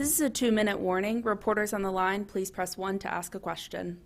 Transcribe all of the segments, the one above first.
This is a 2-minute warning. Reporters on the line, please press 1 to ask a question.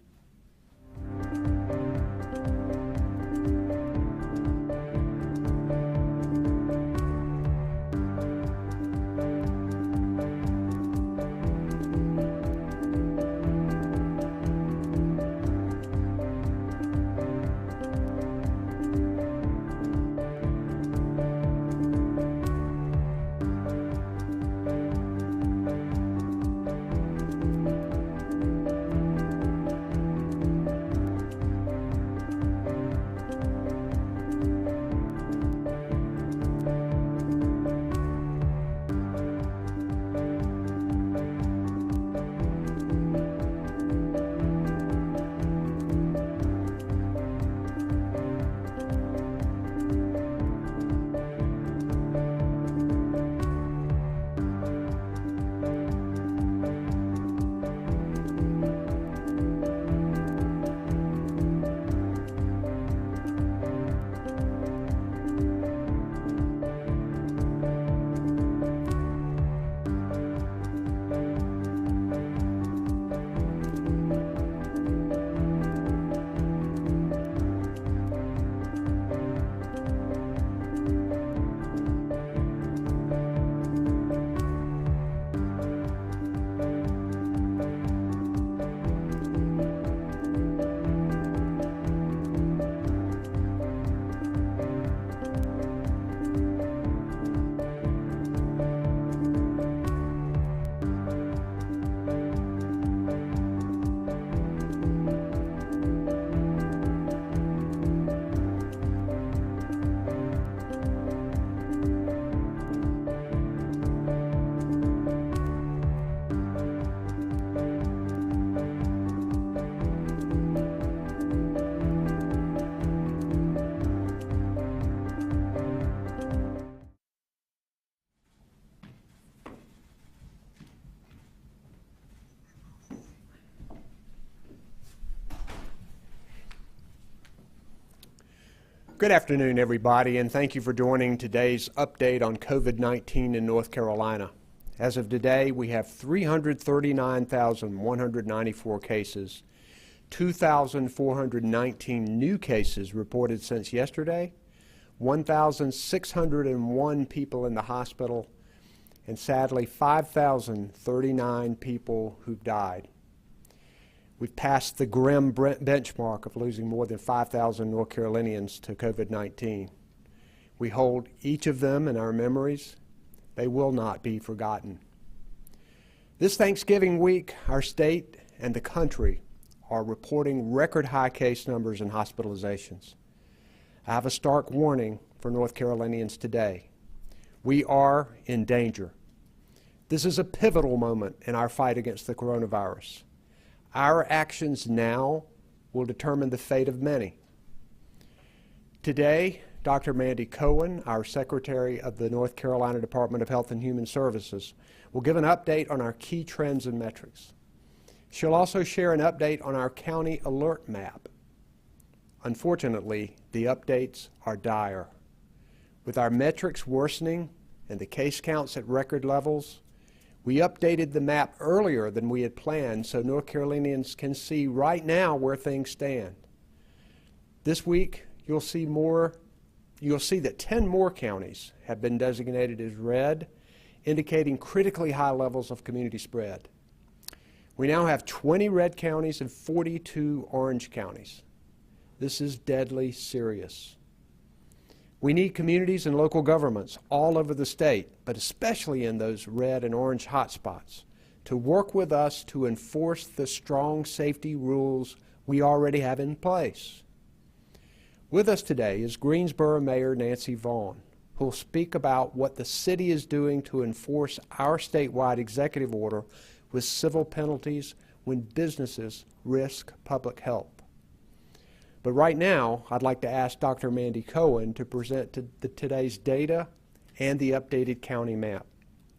Good afternoon, everybody, and thank you for joining today's update on COVID-19 in North Carolina. As of today, we have 339,194 cases, 2,419 new cases reported since yesterday, 1,601 people in the hospital, and sadly, 5,039 people who've died. We've passed the grim benchmark of losing more than 5,000 North Carolinians to COVID-19. We hold each of them in our memories. They will not be forgotten. This Thanksgiving week, our state and the country are reporting record high case numbers and hospitalizations. I have a stark warning for North Carolinians today. We are in danger. This is a pivotal moment in our fight against the coronavirus. Our actions now will determine the fate of many. Today, Dr. Mandy Cohen, our Secretary of the North Carolina Department of Health and Human Services, will give an update on our key trends and metrics. She'll also share an update on our county alert map. Unfortunately, the updates are dire. With our metrics worsening and the case counts at record levels, we updated the map earlier than we had planned so North Carolinians can see right now where things stand. This week, you'll see that 10 more counties have been designated as red, indicating critically high levels of community spread. We now have 20 red counties and 42 orange counties. This is deadly serious. We need communities and local governments all over the state, but especially in those red and orange hotspots, to work with us to enforce the strong safety rules we already have in place. With us today is Greensboro Mayor Vaughan, who will speak about what the city is doing to enforce our statewide executive order with civil penalties when businesses risk public health. But right now, I'd like to ask Dr. Mandy Cohen to present today's data and the updated county map.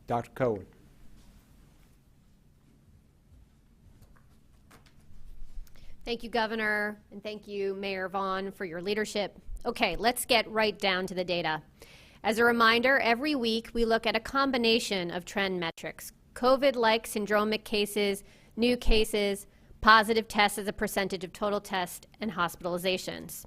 Dr. Cohen. Thank you, Governor, and thank you, Mayor Vaughan, for your leadership. Okay, let's get right down to the data. As a reminder, every week we look at a combination of trend metrics: COVID-like syndromic cases, new cases, positive tests as a percentage of total tests, and hospitalizations.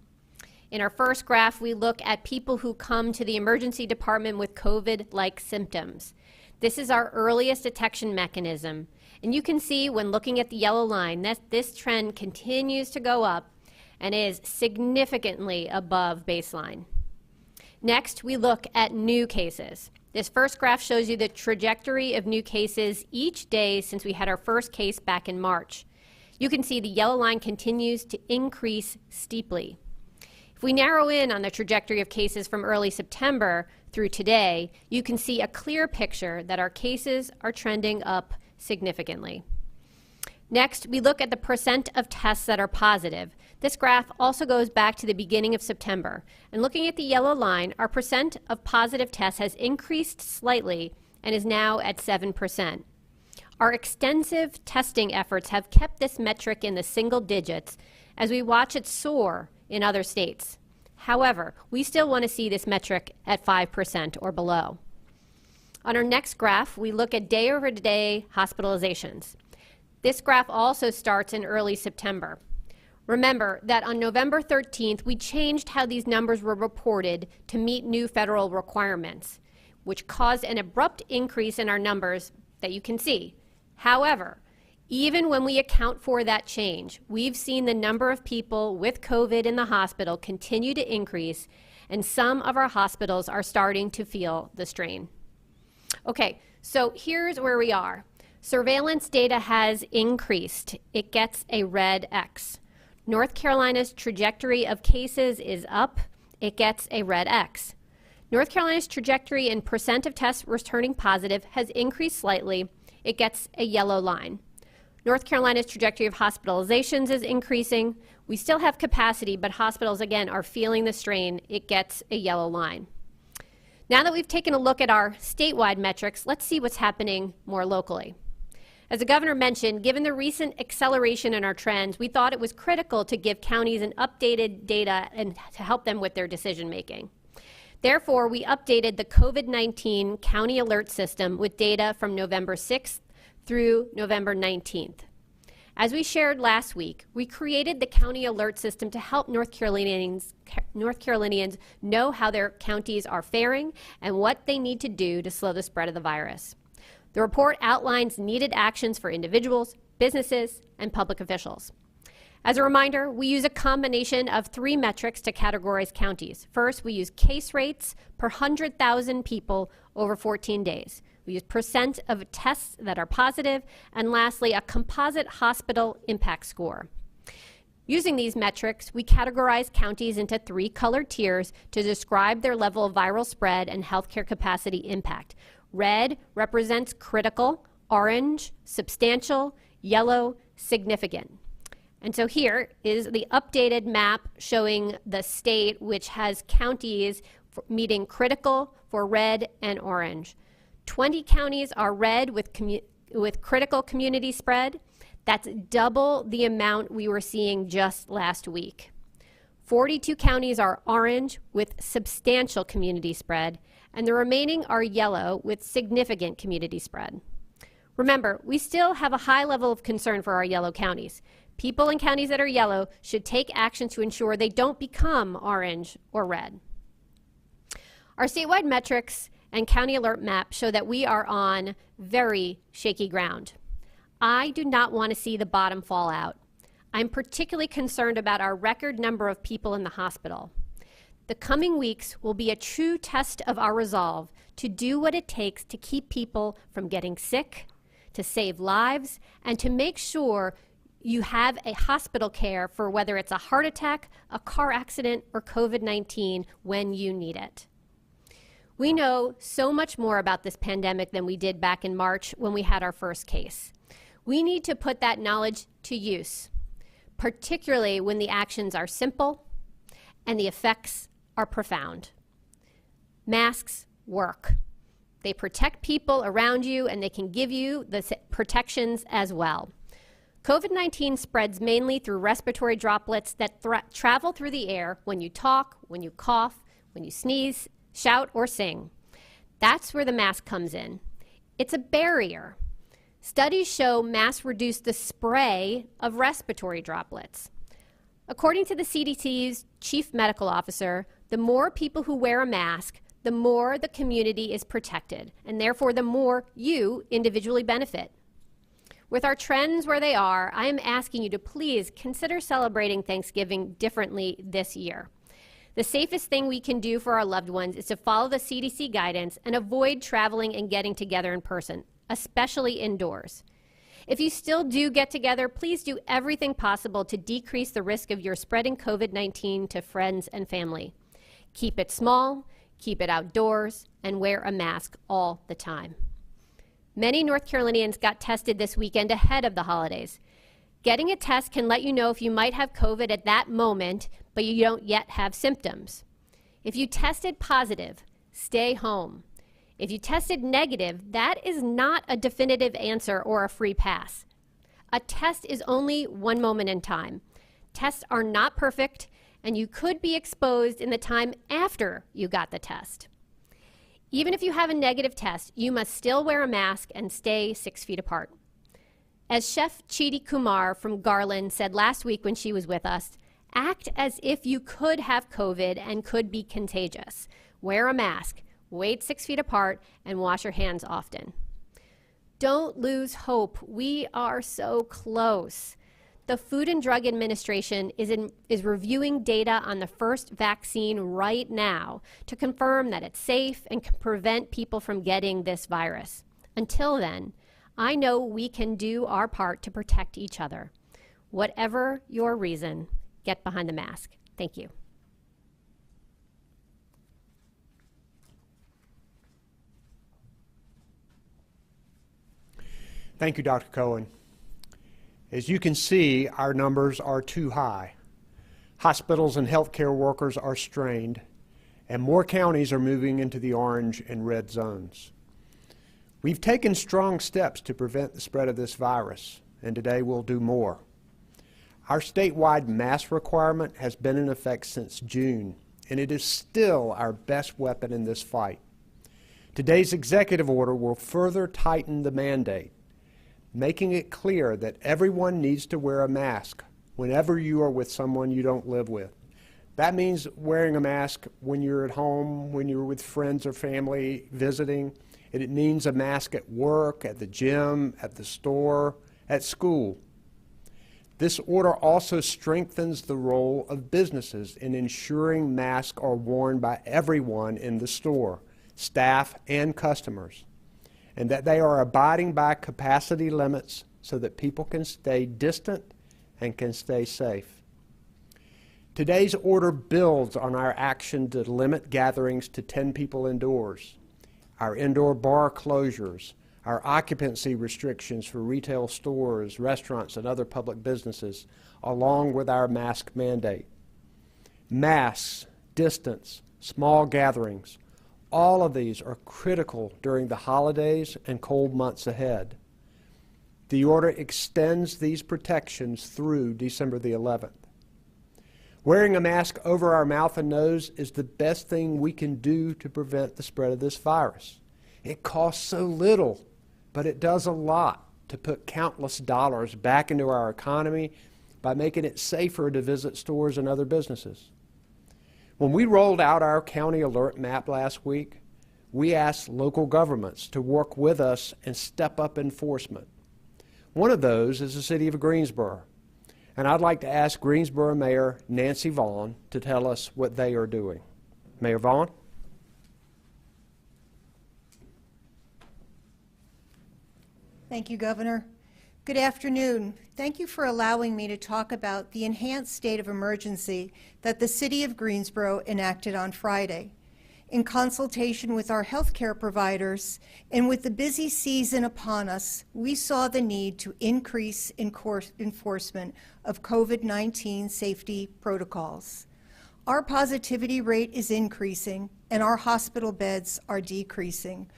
In our first graph, we look at people who come to the emergency department with COVID-like symptoms. This is our earliest detection mechanism. And you can see when looking at the yellow line that this trend continues to go up and is significantly above baseline. Next, we look at new cases. This first graph shows you the trajectory of new cases each day since we had our first case back in March. You can see the yellow line continues to increase steeply. If we narrow in on the trajectory of cases from early September through today, you can see a clear picture that our cases are trending up significantly. Next, we look at the percent of tests that are positive. This graph also goes back to the beginning of September. And looking at the yellow line, our percent of positive tests has increased slightly and is now at 7%. Our extensive testing efforts have kept this metric in the single digits as we watch it soar in other states. However, we still want to see this metric at 5% or below. On our next graph, we look at day-over-day hospitalizations. This graph also starts in early September. Remember that on November 13th, we changed how these numbers were reported to meet new federal requirements, which caused an abrupt increase in our numbers that you can see. However, even when we account for that change, we've seen the number of people with COVID in the hospital continue to increase, and some of our hospitals are starting to feel the strain. Okay, so here's where we are. Surveillance data has increased. It gets a red X. North Carolina's trajectory of cases is up. It gets a red X. North Carolina's trajectory in percent of tests returning positive has increased slightly. It gets a yellow line. North Carolina's trajectory of hospitalizations is increasing. We still have capacity, but hospitals, again, are feeling the strain. It gets a yellow line. Now that we've taken a look at our statewide metrics, let's see what's happening more locally. As the governor mentioned, given the recent acceleration in our trends, we thought it was critical to give counties an updated data and to help them with their decision making. Therefore, we updated the COVID-19 county alert system with data from November 6th through November 19th. As we shared last week, we created the county alert system to help North Carolinians know how their counties are faring and what they need to do to slow the spread of the virus. The report outlines needed actions for individuals, businesses, and public officials. As a reminder, we use a combination of 3 metrics to categorize counties. First, we use case rates per 100,000 people over 14 days. We use percent of tests that are positive, and lastly, a composite hospital impact score. Using these metrics, we categorize counties into 3 colored tiers to describe their level of viral spread and healthcare capacity impact. Red represents critical, orange, substantial, yellow, significant. And so here is the updated map showing the state which has counties meeting critical for red and orange. 20 counties are red with critical community spread. That's double the amount we were seeing just last week. 42 counties are orange with substantial community spread, and the remaining are yellow with significant community spread. Remember, we still have a high level of concern for our yellow counties. People in counties that are yellow should take action to ensure they don't become orange or red. Our statewide metrics and county alert map show that we are on very shaky ground. I do not want to see the bottom fall out. I'm particularly concerned about our record number of people in the hospital. The coming weeks will be a true test of our resolve to do what it takes to keep people from getting sick, to save lives, and to make sure you have a hospital care for whether it's a heart attack, a car accident, or COVID-19 when you need it. We know so much more about this pandemic than we did back in March when we had our first case. We need to put that knowledge to use, particularly when the actions are simple and the effects are profound. Masks work. They protect people around you, and they can give you the protections as well. COVID-19 spreads mainly through respiratory droplets that travel through the air when you talk, when you cough, when you sneeze, shout, or sing. That's where the mask comes in. It's a barrier. Studies show masks reduce the spray of respiratory droplets. According to the CDC's chief medical officer, the more people who wear a mask, the more the community is protected, and therefore the more you individually benefit. With our trends where they are, I am asking you to please consider celebrating Thanksgiving differently this year. The safest thing we can do for our loved ones is to follow the CDC guidance and avoid traveling and getting together in person, especially indoors. If you still do get together, please do everything possible to decrease the risk of your spreading COVID-19 to friends and family. Keep it small, keep it outdoors, and wear a mask all the time. Many North Carolinians got tested this weekend ahead of the holidays. Getting a test can let you know if you might have COVID at that moment, but you don't yet have symptoms. If you tested positive, stay home. If you tested negative, that is not a definitive answer or a free pass. A test is only one moment in time. Tests are not perfect, and you could be exposed in the time after you got the test. Even if you have a negative test, you must still wear a mask and stay 6 feet apart. As Chef Chidi Kumar from Garland said last week when she was with us, act as if you could have COVID and could be contagious. Wear a mask, wait 6 feet apart, and wash your hands often. Don't lose hope. We are so close. The Food and Drug Administration is reviewing data on the first vaccine right now to confirm that it's safe and can prevent people from getting this virus. Until then, I know we can do our part to protect each other. Whatever your reason, get behind the mask. Thank you. Thank you, Dr. Cohen. As you can see, our numbers are too high. Hospitals and healthcare workers are strained, and more counties are moving into the orange and red zones. We've taken strong steps to prevent the spread of this virus, and today we'll do more. Our statewide mask requirement has been in effect since June, and it is still our best weapon in this fight. Today's executive order will further tighten the mandate, making it clear that everyone needs to wear a mask whenever you are with someone you don't live with. That means wearing a mask when you're at home, when you're with friends or family visiting. It means a mask at work, at the gym, at the store, at school. This order also strengthens the role of businesses in ensuring masks are worn by everyone in the store, staff and customers, and that they are abiding by capacity limits so that people can stay distant and can stay safe. Today's order builds on our action to limit gatherings to 10 people indoors, our indoor bar closures, our occupancy restrictions for retail stores, restaurants, and other public businesses, along with our mask mandate. Masks, distance, small gatherings, all of these are critical during the holidays and cold months ahead. The order extends these protections through December the 11th. Wearing a mask over our mouth and nose is the best thing we can do to prevent the spread of this virus. It costs so little, but it does a lot to put countless dollars back into our economy by making it safer to visit stores and other businesses. When we rolled out our county alert map last week, we asked local governments to work with us and step up enforcement. One of those is the city of Greensboro. And I'd like to ask Greensboro Mayor Nancy Vaughan to tell us what they are doing. Mayor Vaughan? Thank you, Governor. Good afternoon. Thank you for allowing me to talk about the enhanced state of emergency that the City of Greensboro enacted on Friday. In consultation with our healthcare providers and with the busy season upon us, we saw the need to increase enforcement of COVID-19 safety protocols. Our positivity rate is increasing and our hospital beds are decreasing.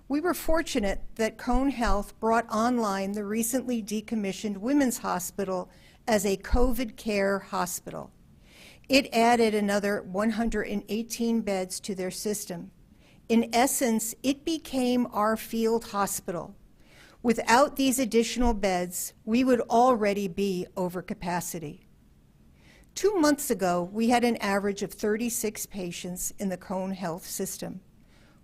We were fortunate that Cone Health brought online the recently decommissioned Women's Hospital as a COVID care hospital. It added another 118 beds to their system. In essence, it became our field hospital. Without these additional beds, we would already be over capacity. 2 months ago, we had an average of 36 patients in the Cone Health system.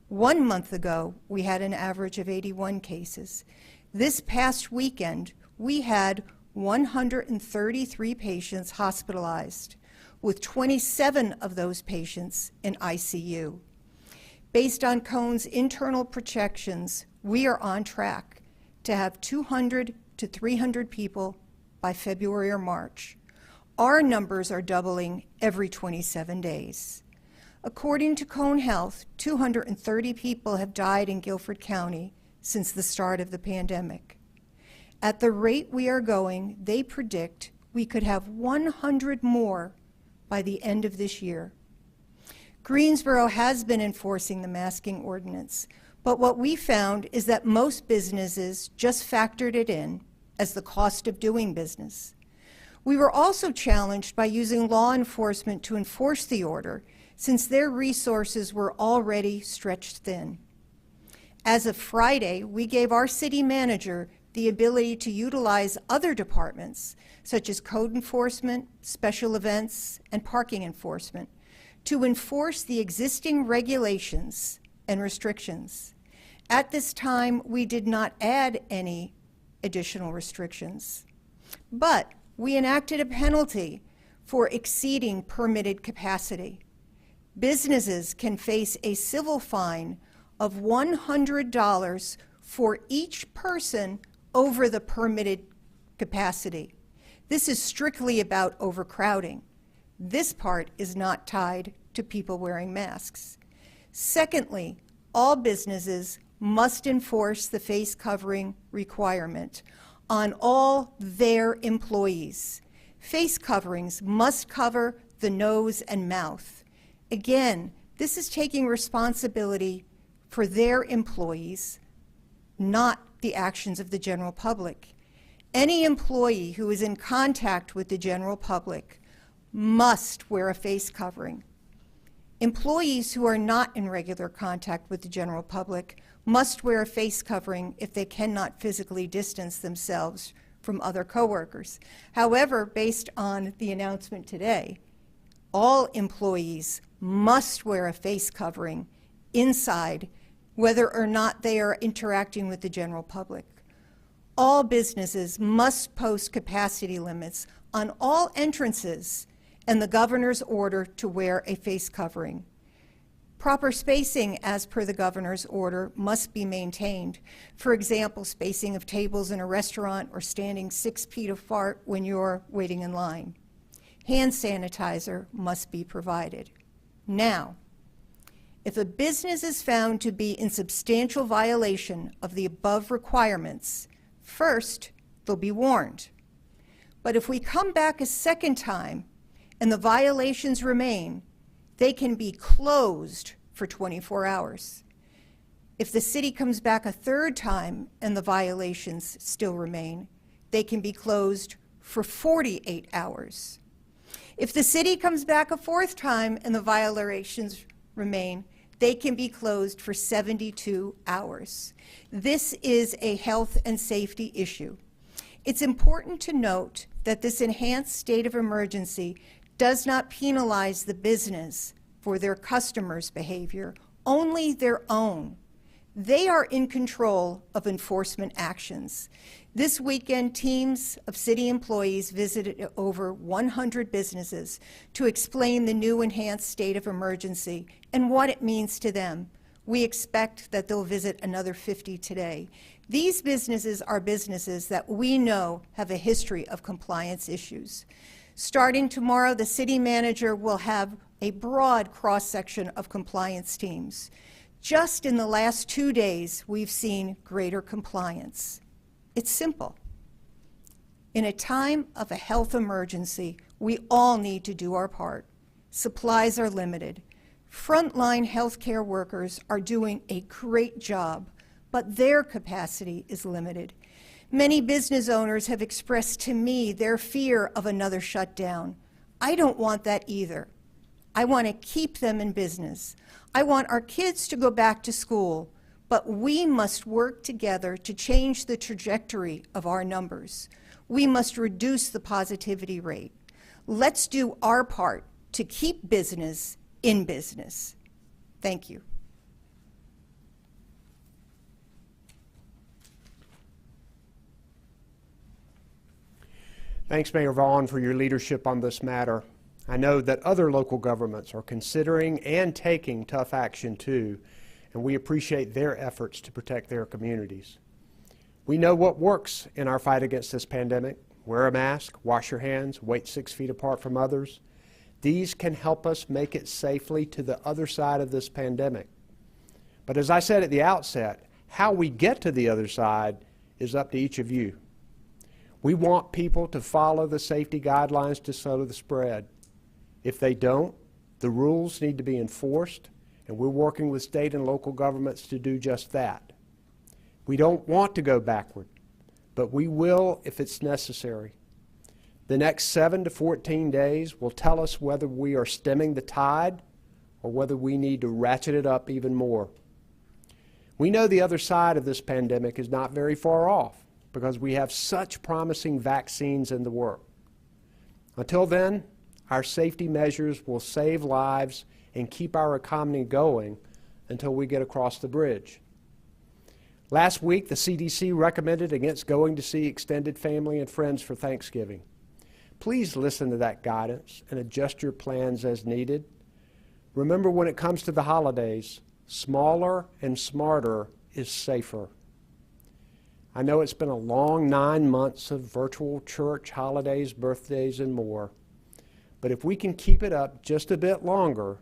1 month ago, we had an average of 81 cases. This past weekend, we had 133 patients hospitalized, with 27 of those patients in ICU. Based on Cone's internal projections, we are on track to have 200 to 300 people by February or March. Our numbers are doubling every 27 days. According to Cone Health, 230 people have died in Guilford County since the start of the pandemic. At the rate we are going, they predict we could have 100 more by the end of this year. Greensboro has been enforcing the masking ordinance, but what we found is that most businesses just factored it in as the cost of doing business. We were also challenged by using law enforcement to enforce the order, since their resources were already stretched thin. As of Friday, we gave our city manager the ability to utilize other departments, such as code enforcement, special events, and parking enforcement, to enforce the existing regulations and restrictions. At this time, we did not add any additional restrictions, but we enacted a penalty for exceeding permitted capacity. Businesses can face a civil fine of $100 for each person over the permitted capacity. This is strictly about overcrowding. This part is not tied to people wearing masks. Secondly, all businesses must enforce the face covering requirement on all their employees. Face coverings must cover the nose and mouth. Again, this is taking responsibility for their employees, not the actions of the general public. Any employee who is in contact with the general public must wear a face covering. Employees who are not in regular contact with the general public must wear a face covering if they cannot physically distance themselves from other coworkers. However, based on the announcement today, all employees must wear a face covering inside, whether or not they are interacting with the general public. All businesses must post capacity limits on all entrances and the governor's order to wear a face covering. Proper spacing as per the governor's order must be maintained. For example, spacing of tables in a restaurant or standing 6 feet apart when you're waiting in line. Hand sanitizer must be provided. Now, if a business is found to be in substantial violation of the above requirements, first, they'll be warned. But if we come back a second time and the violations remain, they can be closed for 24 hours. If the city comes back a third time and the violations still remain, they can be closed for 48 hours. If the city comes back a fourth time and the violations remain, they can be closed for 72 hours. This is a health and safety issue. It's important to note that this enhanced state of emergency does not penalize the business for their customers' behavior, only their own. They are in control of enforcement actions. This weekend, teams of city employees visited over 100 businesses to explain the new enhanced state of emergency and what it means to them. We expect that they'll visit another 50 today. These businesses are businesses that we know have a history of compliance issues. Starting tomorrow, the city manager will have a broad cross-section of compliance teams. Just in the last 2 days, we've seen greater compliance. It's simple. In a time of a health emergency, we all need to do our part. Supplies are limited. Frontline healthcare workers are doing a great job, but their capacity is limited. Many business owners have expressed to me their fear of another shutdown. I don't want that either. I want to keep them in business. I want our kids to go back to school, but we must work together to change the trajectory of our numbers. We must reduce the positivity rate. Let's do our part to keep business in business. Thank you. Thanks, Mayor Vaughan, for your leadership on this matter. I know that other local governments are considering and taking tough action too, and we appreciate their efforts to protect their communities. We know what works in our fight against this pandemic. Wear a mask, wash your hands, wait 6 feet apart from others. These can help us make it safely to the other side of this pandemic. But as I said at the outset, how we get to the other side is up to each of you. We want people to follow the safety guidelines to slow the spread. If they don't, the rules need to be enforced, and we're working with state and local governments to do just that. We don't want to go backward, but we will if it's necessary. The next 7 to 14 days will tell us whether we are stemming the tide or whether we need to ratchet it up even more. We know the other side of this pandemic is not very far off because we have such promising vaccines in the works. Until then, our safety measures will save lives and keep our economy going until we get across the bridge. Last week, the CDC recommended against going to see extended family and friends for Thanksgiving. Please listen to that guidance and adjust your plans as needed. Remember, when it comes to the holidays, smaller and smarter is safer. I know it's been a long 9 months of virtual church, holidays, birthdays, and more. But if we can keep it up just a bit longer,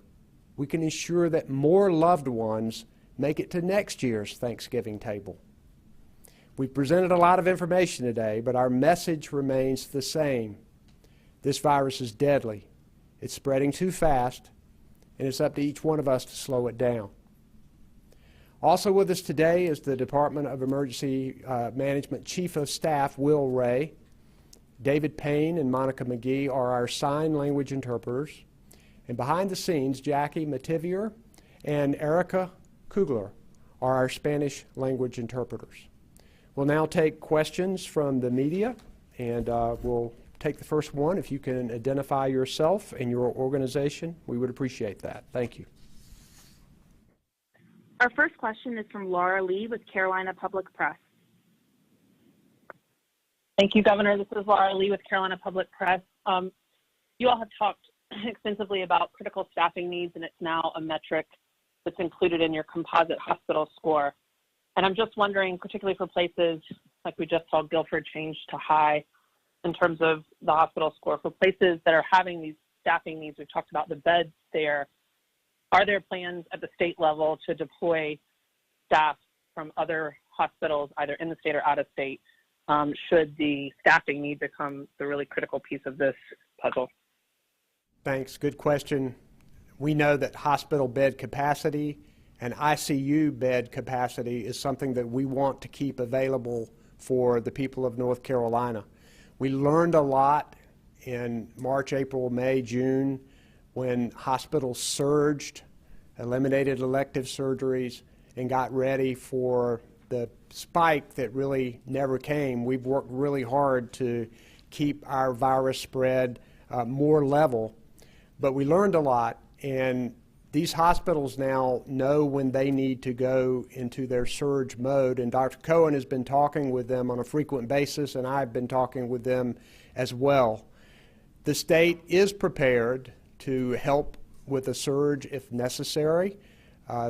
we can ensure that more loved ones make it to next year's Thanksgiving table. We've presented a lot of information today, but our message remains the same. This virus is deadly. It's spreading too fast, and it's up to each one of us to slow it down. Also with us today is the Department of Emergency Management Chief of Staff, Will Ray. David Payne and Monica McGee are our sign language interpreters. And behind the scenes, Jackie Mativier and Erica Kugler are our Spanish language interpreters. We'll now take questions from the media, and we'll take the first one. If you can identify yourself and your organization, we would appreciate that. Thank you. Our first question is from Laura Lee with Carolina Public Press. Thank you, Governor. This is Laura Lee with Carolina Public Press. You all have talked extensively about critical staffing needs, and it's now a metric that's included in your composite hospital score. And I'm just wondering, particularly for places like we just saw Guilford change to high in terms of the hospital score, for places that are having these staffing needs, we've talked about the beds there. Are there plans at the state level to deploy staff from other hospitals, either in the state or out of state, should the staffing need become the really critical piece of this puzzle? Thanks. Good question. We know that hospital bed capacity and ICU bed capacity is something that we want to keep available for the people of North Carolina. We learned a lot in March, April, May, June, when hospitals surged, eliminated elective surgeries, and got ready for the spike that really never came. We've worked really hard to keep our virus spread more level, but we learned a lot, and these hospitals now know when they need to go into their surge mode, and Dr. Cohen has been talking with them on a frequent basis, and I've been talking with them as well. The state is prepared to help with a surge if necessary.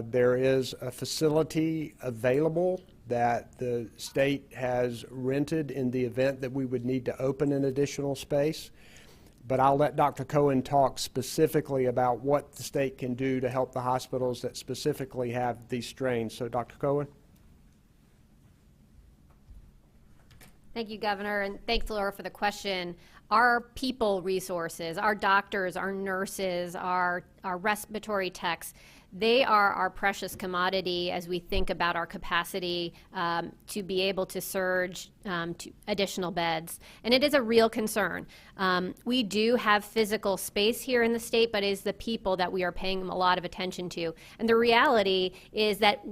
There is a facility available that the state has rented in the event that we would need to open an additional space. But I'll let Dr. Cohen talk specifically about what the state can do to help the hospitals that specifically have these strains. So, Dr. Cohen. Thank you, Governor, and thanks, Laura, for the question. Our people resources, our doctors, our nurses, our respiratory techs, they are our precious commodity as we think about our capacity to be able to surge to additional beds. And it is a real concern. We do have physical space here in the state, but it is the people that we are paying a lot of attention to. And the reality is that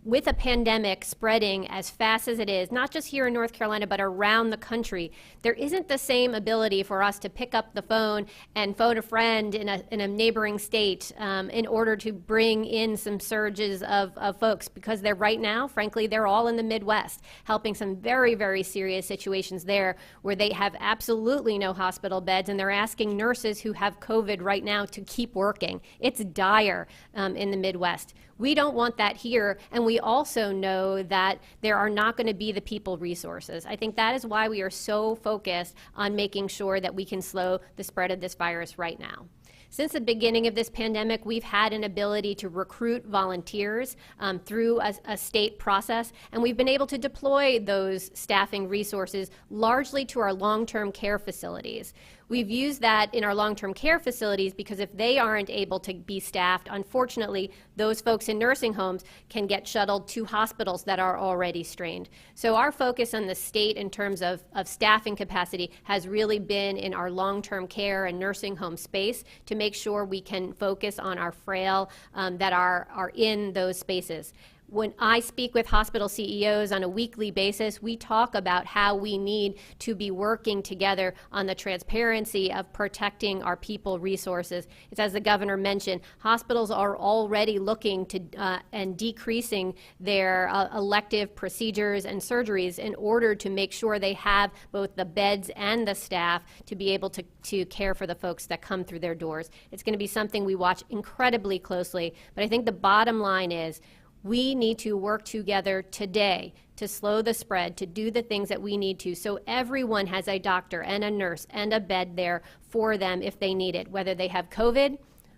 with a pandemic spreading as fast as it is, not just here in North Carolina, but around the country, there isn't the same ability for us to pick up the phone and phone a friend in a neighboring state in order to bring in some surges of folks, because they're right now, frankly, they're all in the Midwest, helping some very, very serious situations there where they have absolutely no hospital beds, and they're asking nurses who have COVID right now to keep working. It's dire in the Midwest. We don't want that here, and we also know that there are not going to be the people resources. I think that is why we are so focused on making sure that we can slow the spread of this virus right now. Since the beginning of this pandemic, we've had an ability to recruit volunteers through a state process, and we've been able to deploy those staffing resources largely to our long-term care facilities. We've used that in our long-term care facilities because if they aren't able to be staffed, unfortunately, those folks in nursing homes can get shuttled to hospitals that are already strained. So our focus on the state in terms of staffing capacity has really been in our long-term care and nursing home space to make sure we can focus on our frail that are in those spaces. When I speak with hospital CEOs on a weekly basis, we talk about how we need to be working together on the transparency of protecting our people resources. It's as the governor mentioned, hospitals are already looking to and decreasing their elective procedures and surgeries in order to make sure they have both the beds and the staff to be able to care for the folks that come through their doors. It's going to be something we watch incredibly closely, but I think the bottom line is we need to work together today to slow the spread, to do the things that we need to, so everyone has a doctor and a nurse and a bed there for them if they need it, whether they have COVID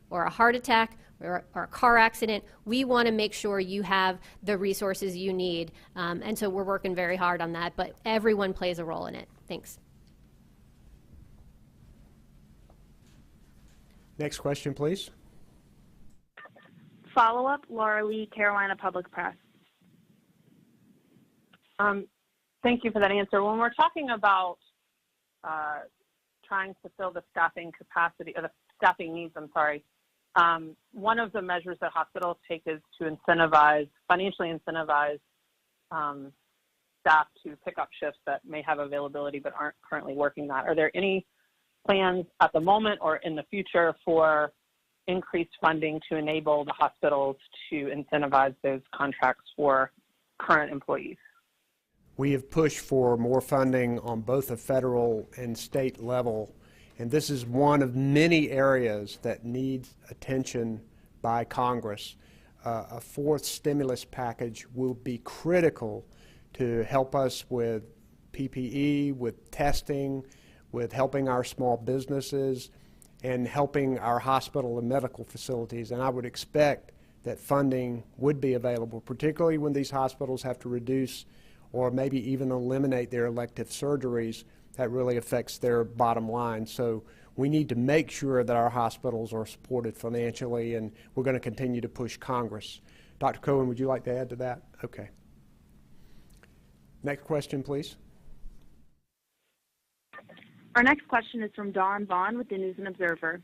or a heart attack or a car accident. We want to make sure you have the resources you need, and so we're working very hard on that, but everyone plays a role in it. Thanks. Next question, please. Follow-up, Laura Lee, Carolina Public Press. Thank you for that answer. When we're talking about trying to fill the staffing capacity, or the staffing needs, one of the measures that hospitals take is to financially incentivize staff to pick up shifts that may have availability but aren't currently working that. Are there any plans at the moment or in the future for increased funding to enable the hospitals to incentivize those contracts for current employees? We have pushed for more funding on both the federal and state level, and this is one of many areas that needs attention by Congress. A fourth stimulus package will be critical to help us with PPE, with testing, with helping our small businesses, and helping our hospital and medical facilities. And I would expect that funding would be available, particularly when these hospitals have to reduce or maybe even eliminate their elective surgeries. That really affects their bottom line. So we need to make sure that our hospitals are supported financially, and we're going to continue to push Congress. Dr. Cohen, would you like to add to that? Okay. Next question, please. Our next question is from Dawn Vaughn with the News and Observer.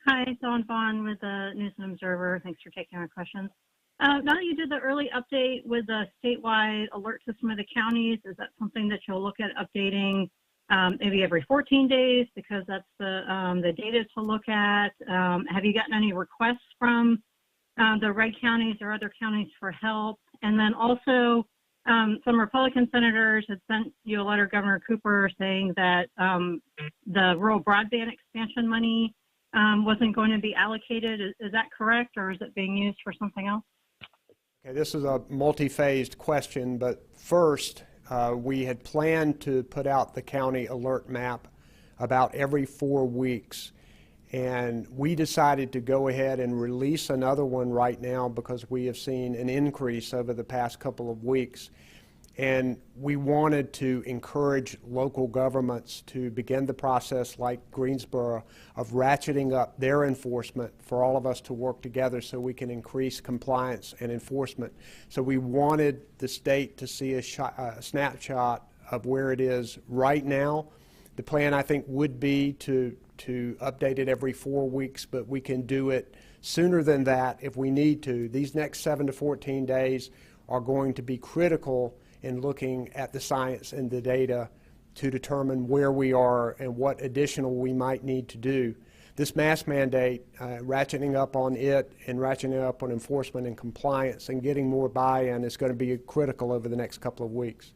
Hi, Dawn Vaughn with the News and Observer. Thanks for taking our questions. Now that you did the early update with the statewide alert system of the counties, is that something that you'll look at updating maybe every 14 days because that's the data to look at? Have you gotten any requests from the red counties or other counties for help? And then also, some Republican senators had sent you a letter, Governor Cooper, saying that the rural broadband expansion money wasn't going to be allocated. Is that correct, or is it being used for something else? Okay, this is a multi-phased question, but first, we had planned to put out the county alert map about every 4 weeks. And we decided to go ahead and release another one right now because we have seen an increase over the past couple of weeks. And we wanted to encourage local governments to begin the process like Greensboro of ratcheting up their enforcement for all of us to work together so we can increase compliance and enforcement. So we wanted the state to see a snapshot of where it is right now. The plan, I think, would be to update it every 4 weeks, but we can do it sooner than that if we need to. These next 7 to 14 days are going to be critical in looking at the science and the data to determine where we are and what additional we might need to do. This mask mandate, ratcheting up on it and ratcheting up on enforcement and compliance and getting more buy-in is going to be critical over the next couple of weeks.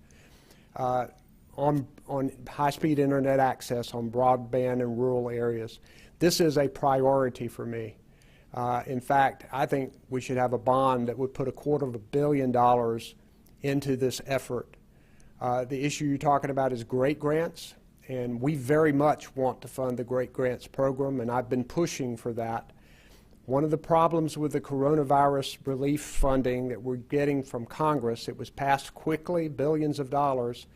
On high-speed internet access on broadband in rural areas, this is a priority for me. In fact, I think we should have a bond that would put $250 million into this effort. The issue you're talking about is great grants, and we very much want to fund the Great Grants program, and I've been pushing for that. One of the problems with the coronavirus relief funding that we're getting from Congress, it was passed quickly, billions of dollars,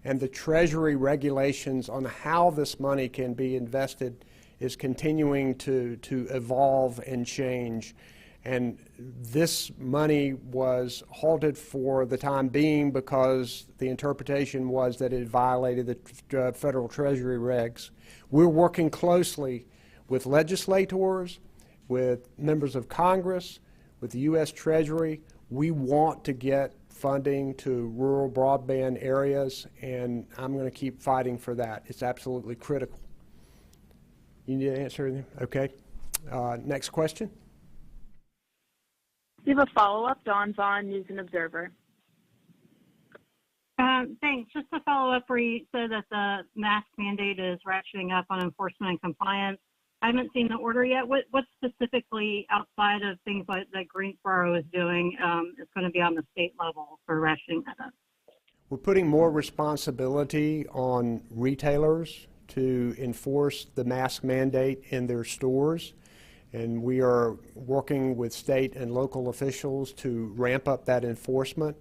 and the Treasury regulations on how this money can be invested is continuing to evolve and change. And this money was halted for the time being because the interpretation was that it violated the federal Treasury regs. We're working closely with legislators, with members of Congress, with the U.S. Treasury. We want to get funding to rural broadband areas, and I'm going to keep fighting for that. It's absolutely critical. You need to answer anything? Okay. Next question. We have a follow-up. Dawn Vaughan, News and Observer. Thanks. Just to follow up where you said that the mask mandate is ratcheting up on enforcement and compliance. I haven't seen the order yet. What specifically outside of things like that Greensboro is doing is going to be on the state level for ratcheting that up? We're putting more responsibility on retailers to enforce the mask mandate in their stores. And we are working with state and local officials to ramp up that enforcement.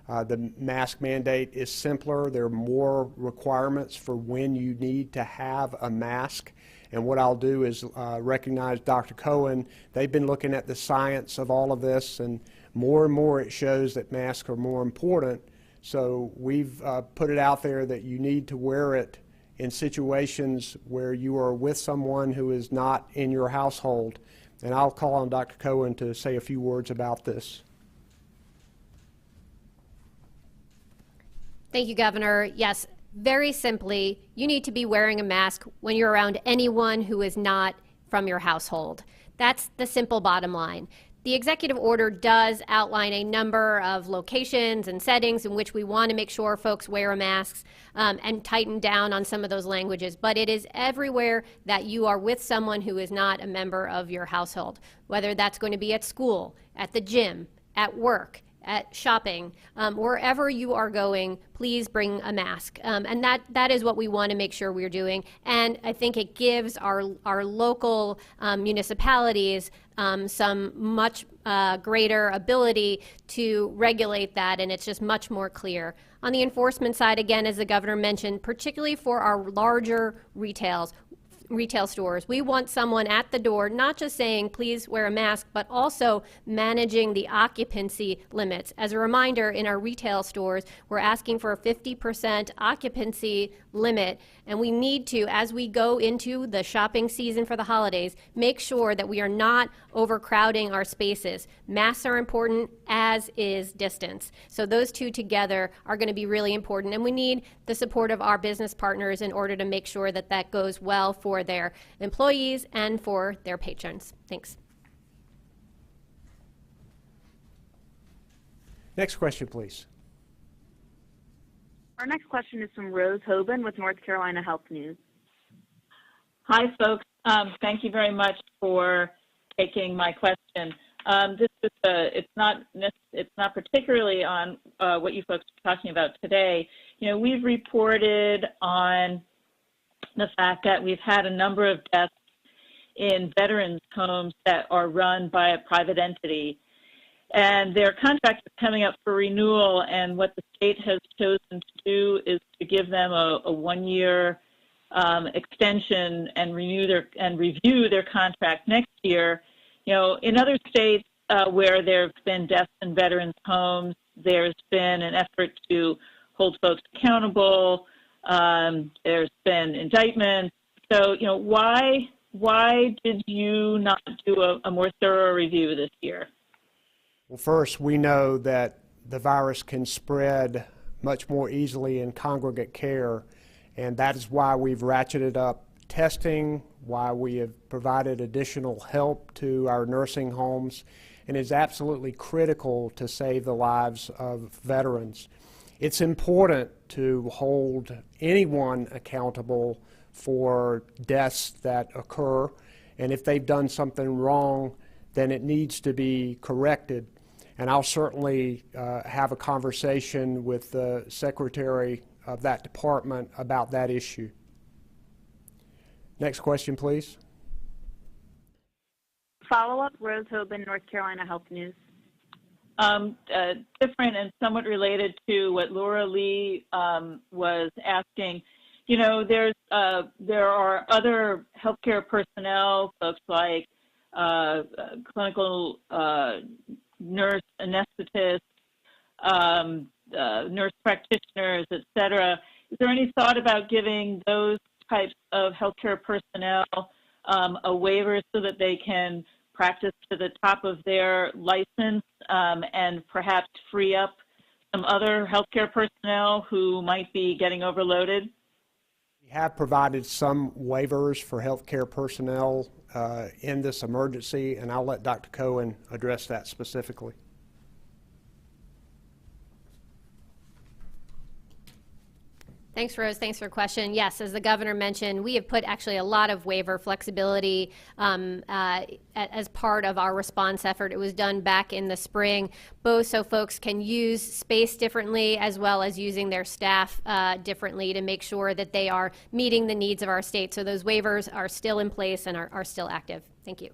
The mask mandate is simpler. There are more requirements for when you need to have a mask. And what I'll do is recognize Dr. Cohen. They've been looking at the science of all of this, and more it shows that masks are more important. So we've put it out there that you need to wear it in situations where you are with someone who is not in your household. And I'll call on Dr. Cohen to say a few words about this. Thank you, Governor. Yes, very simply, you need to be wearing a mask when you're around anyone who is not from your household. That's the simple bottom line. The executive order does outline a number of locations and settings in which we want to make sure folks wear masks and tighten down on some of those languages, but it is everywhere that you are with someone who is not a member of your household, whether that's going to be at school, at the gym, at work, at shopping, wherever you are going, please bring a mask. And that is what we want to make sure we're doing. And I think it gives our local municipalities some much greater ability to regulate that, and it's just much more clear. On the enforcement side, again, as the governor mentioned, particularly for our larger retail stores, we want someone at the door not just saying please wear a mask, but also managing the occupancy limits. As a reminder, in our retail stores, we're asking for a 50% occupancy limit, and we need to, as we go into the shopping season for the holidays, make sure that we are not overcrowding our spaces. Masks are important, as is distance. So those two together are going to be really important, and we need the support of our business partners in order to make sure that that goes well for their employees and for their patrons. Thanks. Next question, please. Our next question is from Rose Hoban with North Carolina Health News. Hi, folks. Thank you very much for taking my question. This is it's not particularly on what you folks are talking about today. You know, we've reported on the fact that we've had a number of deaths in veterans' homes that are run by a private entity, and their contract is coming up for renewal, and what the state has chosen to do is to give them a one-year extension and review their contract next year. You know, in other states where there have been deaths in veterans' homes, there's been an effort to hold folks accountable. There's been indictments. So, you know, why why did you not do a more thorough review this year? Well, first, we know that the virus can spread much more easily in congregate care, and that is why we've ratcheted up testing, why we have provided additional help to our nursing homes, and it's absolutely critical to save the lives of veterans. It's important to hold anyone accountable for deaths that occur, and if they've done something wrong, then it needs to be corrected. And I'll certainly have a conversation with the secretary of that department about that issue. Next question, please. Follow-up, Rose Hoban, North Carolina Health News. Different and somewhat related to what Laura Lee was asking. You know, there are other healthcare personnel, folks like clinical nurse anesthetists, nurse practitioners, et cetera. Is there any thought about giving those types of healthcare personnel a waiver so that they can practice to the top of their license and perhaps free up some other healthcare personnel who might be getting overloaded? We have provided some waivers for healthcare personnel in this emergency, and I'll let Dr. Cohen address that specifically. Thanks, Rose. Thanks for the question. Yes, as the governor mentioned, we have put actually a lot of waiver flexibility as part of our response effort. It was done back in the spring, both so folks can use space differently as well as using their staff differently to make sure that they are meeting the needs of our state. So those waivers are still in place and are still active. Thank you.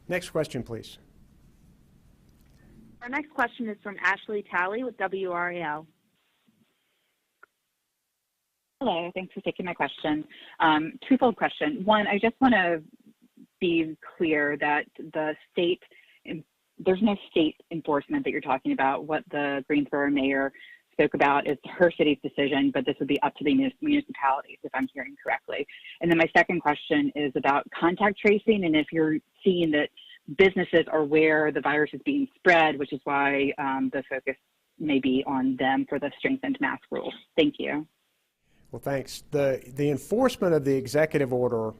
Next question, please. Our next question is from Ashley Talley with WRAL. Hello, thanks for taking my question. Twofold question. One, I just want to be clear that the state, there's no state enforcement that you're talking about. What the Greensboro mayor spoke about is her city's decision, but this would be up to the municipalities, if I'm hearing correctly. And then my second question is about contact tracing, and if you're seeing that businesses are where the virus is being spread, which is why the focus may be on them for the strengthened mask rules. Thank you. Well, thanks. The enforcement of the executive order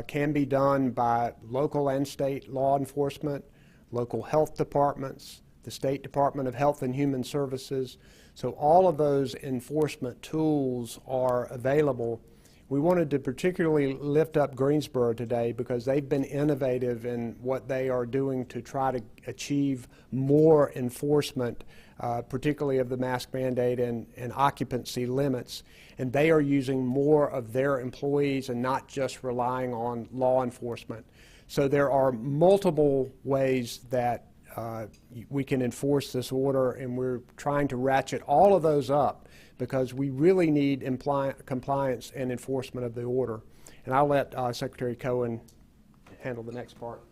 can be done by local and state law enforcement, local health departments, the State Department of Health and Human Services. So all of those enforcement tools are available. We wanted to particularly lift up Greensboro today because they've been innovative in what they are doing to try to achieve more enforcement, particularly of the mask mandate and occupancy limits. And they are using more of their employees and not just relying on law enforcement. So there are multiple ways that we can enforce this order, and we're trying to ratchet all of those up because we really need compliance and enforcement of the order. And I'll let Secretary Cohen handle the next part.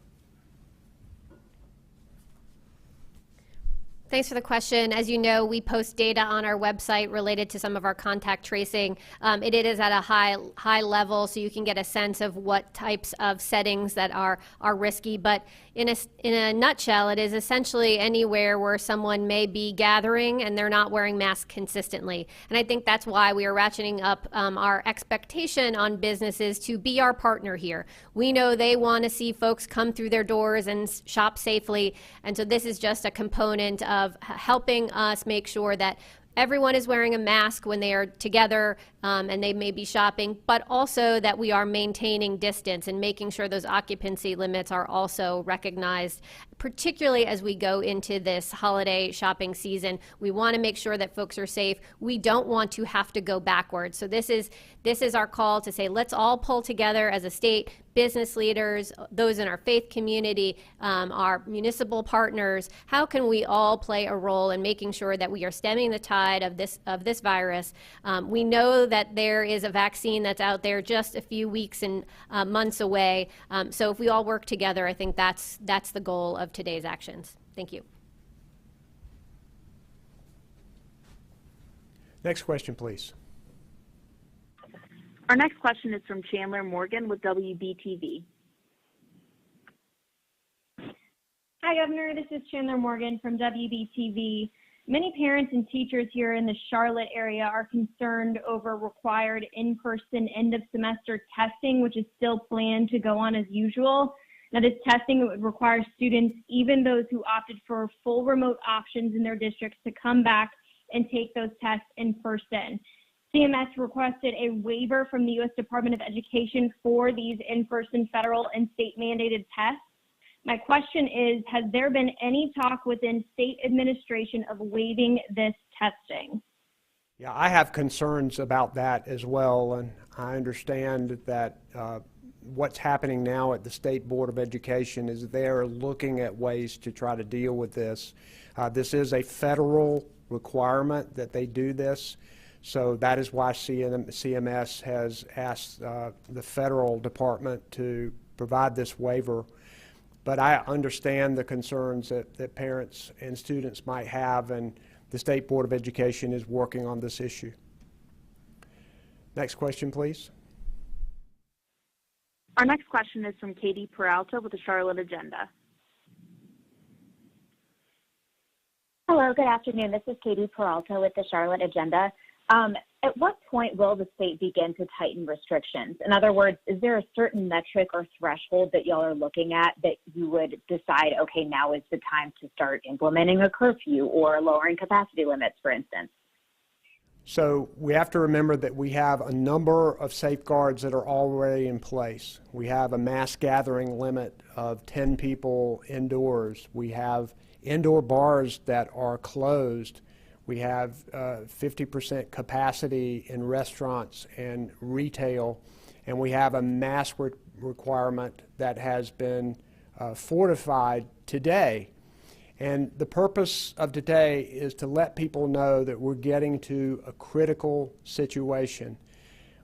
Thanks for the question. As you know, we post data on our website related to some of our contact tracing. It is at a high level, so you can get a sense of what types of settings that are risky. But in a nutshell, it is essentially anywhere where someone may be gathering and they're not wearing masks consistently. And I think that's why we are ratcheting up our expectation on businesses to be our partner here. We know they want to see folks come through their doors and shop safely, and so this is just a component of helping us make sure that everyone is wearing a mask when they are together and they may be shopping, but also that we are maintaining distance and making sure those occupancy limits are also recognized, particularly as we go into this holiday shopping season. We want to make sure that folks are safe. We don't want to have to go backwards. So this is our call to say, let's all pull together as a state, business leaders, those in our faith community, our municipal partners. How can we all play a role in making sure that we are stemming the tide of this virus? We know that there is a vaccine that's out there just a few weeks and months away. So if we all work together, I think that's the goal of today's actions. Thank you. Next question, please. Our next question is from Chandler Morgan with WBTV. Hi, Governor. This is Chandler Morgan from WBTV. Many parents and teachers here in the Charlotte area are concerned over required in-person end-of-semester testing, which is still planned to go on as usual. Now, this testing would require students, even those who opted for full remote options in their districts, to come back and take those tests in person. CMS requested a waiver from the U.S. Department of Education for these in-person federal and state mandated tests. My question is, has there been any talk within state administration of waiving this testing? Yeah, I have concerns about that as well, and I understand that what's happening now at the State Board of Education is they're looking at ways to try to deal with this. This is a federal requirement that they do this, so that is why CMS has asked the federal department to provide this waiver. But I understand the concerns that parents and students might have, and the State Board of Education is working on this issue. Next question, please. Our next question is from Katie Peralta with the Charlotte Agenda. Hello, good afternoon. This is Katie Peralta with the Charlotte Agenda. At what point will the state begin to tighten restrictions? In other words, is there a certain metric or threshold that y'all are looking at that you would decide, okay, now is the time to start implementing a curfew or lowering capacity limits, for instance? So we have to remember that we have a number of safeguards that are already in place. We have a mass gathering limit of 10 people indoors. We have indoor bars that are closed. We have 50% capacity in restaurants and retail, and we have a mask requirement that has been fortified today. And the purpose of today is to let people know that we're getting to a critical situation.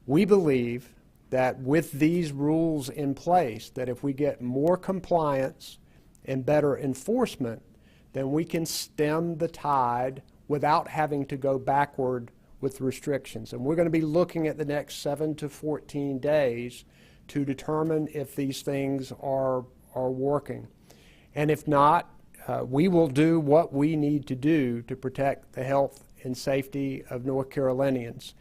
We believe that with these rules in place, that if we get more compliance and better enforcement, then we can stem the tide without having to go backward with restrictions. And we're going to be looking at the next 7 to 14 days to determine if these things are working. And if not, we will do what we need to do to protect the health and safety of North Carolinians.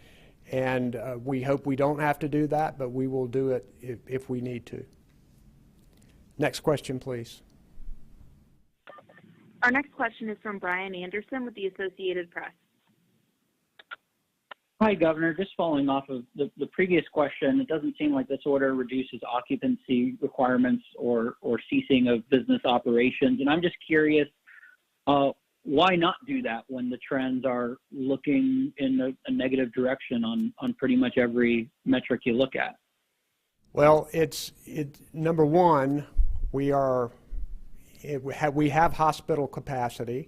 And we hope we don't have to do that, but we will do it if we need to. Next question, please. Our next question is from Brian Anderson with the Associated Press. Hi, Governor. Just following off of the previous question, it doesn't seem like this order reduces occupancy requirements or ceasing of business operations. And I'm just curious, why not do that when the trends are looking in a negative direction on pretty much every metric you look at? Well, number one, we have hospital capacity.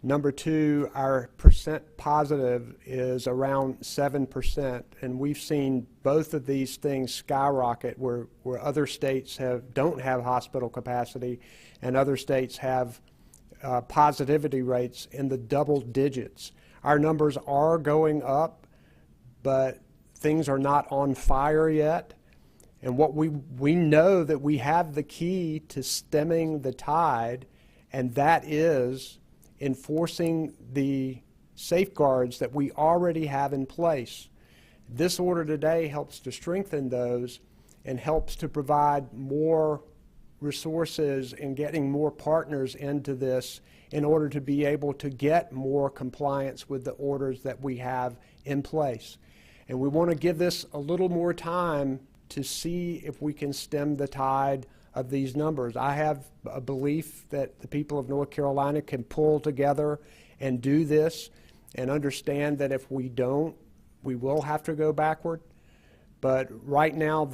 Number two, our percent positive is around 7%, and we've seen both of these things skyrocket where other states don't have hospital capacity and other states have positivity rates in the double digits. Our numbers are going up, but things are not on fire yet. And what we know that we have the key to stemming the tide, and that is enforcing the safeguards that we already have in place. This order today helps to strengthen those and helps to provide more resources and getting more partners into this in order to be able to get more compliance with the orders that we have in place. And we want to give this a little more time to see if we can stem the tide of these numbers. I have a belief that the people of North Carolina can pull together and do this and understand that if we don't, we will have to go backward. But right now,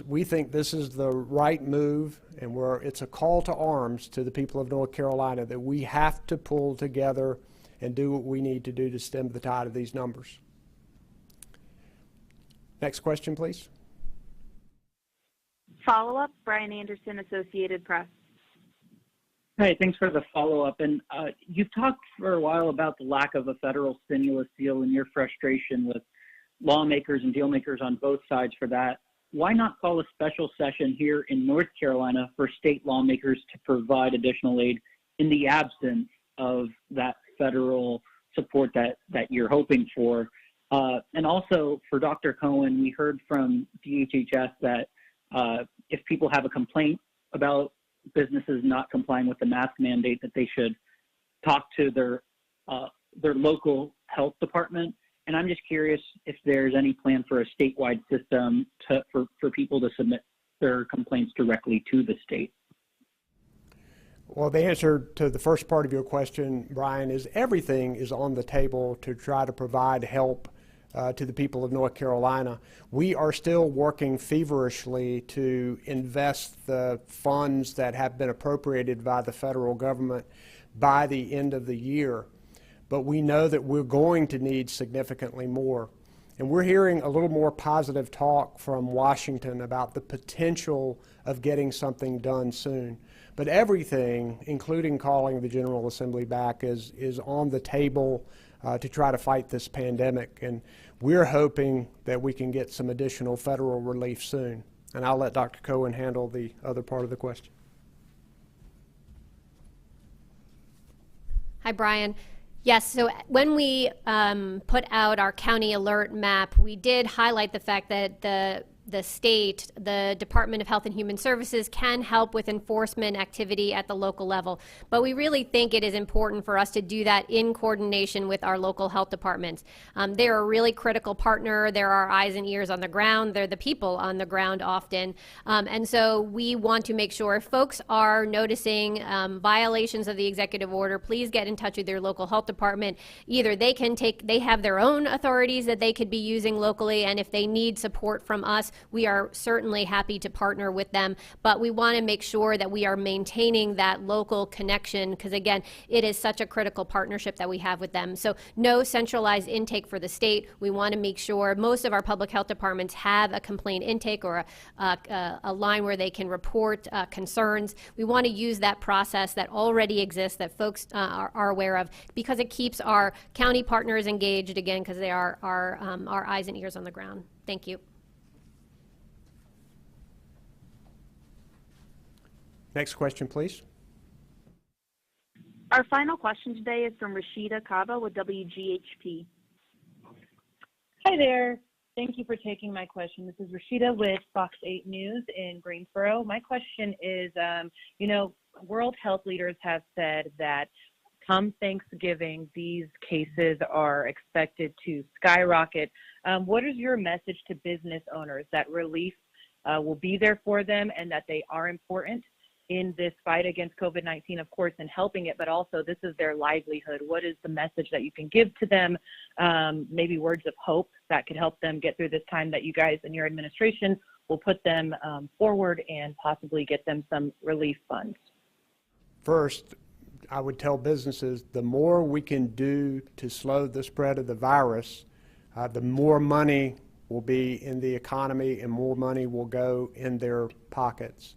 we think this is the right move, and it's a call to arms to the people of North Carolina that we have to pull together and do what we need to do to stem the tide of these numbers. Next question, please. Follow-up, Brian Anderson, Associated Press. Hey, thanks for the follow-up. And you've talked for a while about the lack of a federal stimulus deal and your frustration with lawmakers and deal makers on both sides for that. Why not call a special session here in North Carolina for state lawmakers to provide additional aid in the absence of that federal support that you're hoping for? And also for Dr. Cohen, we heard from DHHS that if people have a complaint about businesses not complying with the mask mandate, that they should talk to their local health department. And I'm just curious if there's any plan for a statewide system for people to submit their complaints directly to the state. Well, the answer to the first part of your question, Brian, is everything is on the table to try to provide help to the people of North Carolina. We are still working feverishly to invest the funds that have been appropriated by the federal government by the end of the year. But we know that we're going to need significantly more. And we're hearing a little more positive talk from Washington about the potential of getting something done soon. But everything, including calling the General Assembly back, is on the table to try to fight this pandemic. And we're hoping that we can get some additional federal relief soon. And I'll let Dr. Cohen handle the other part of the question. Hi, Brian. Yes, so when we put out our county alert map, we did highlight the fact that the state, the Department of Health and Human Services, can help with enforcement activity at the local level. But we really think it is important for us to do that in coordination with our local health departments. They're a really critical partner. They're our eyes and ears on the ground. They're the people on the ground often. And so we want to make sure if folks are noticing violations of the executive order, please get in touch with your local health department. Either they have their own authorities that they could be using locally, and if they need support from us, we are certainly happy to partner with them, but we want to make sure that we are maintaining that local connection because, again, it is such a critical partnership that we have with them. So no centralized intake for the state. We want to make sure most of our public health departments have a complaint intake or a line where they can report concerns. We want to use that process that already exists that folks are aware of because it keeps our county partners engaged, again, because they are our eyes and ears on the ground. Thank you. Next question, please. Our final question today is from Rashida Kaba with WGHP. Hi there. Thank you for taking my question. This is Rashida with Fox 8 News in Greensboro. My question is, world health leaders have said that come Thanksgiving, these cases are expected to skyrocket. What is your message to business owners that relief will be there for them and that they are important in this fight against COVID-19, of course, and helping it, but also this is their livelihood? What is the message that you can give to them? Maybe words of hope that could help them get through this time that you guys and your administration will put them forward and possibly get them some relief funds. First, I would tell businesses the more we can do to slow the spread of the virus, the more money will be in the economy and more money will go in their pockets.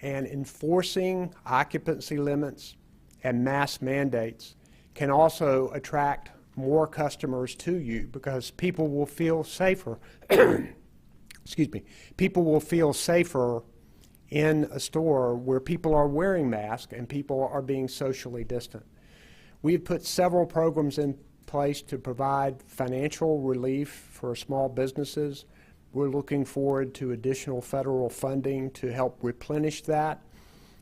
And enforcing occupancy limits and mask mandates can also attract more customers to you because people will feel safer. Excuse me. People will feel safer in a store where people are wearing masks and people are being socially distant. We've put several programs in place to provide financial relief for small businesses. We're looking forward to additional federal funding to help replenish that.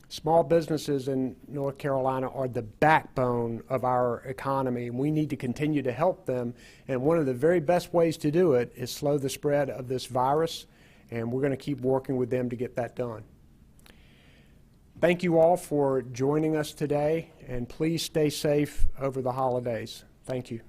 Small businesses in North Carolina are the backbone of our economy, and we need to continue to help them. And one of the very best ways to do it is slow the spread of this virus, and we're going to keep working with them to get that done. Thank you all for joining us today, and please stay safe over the holidays. Thank you.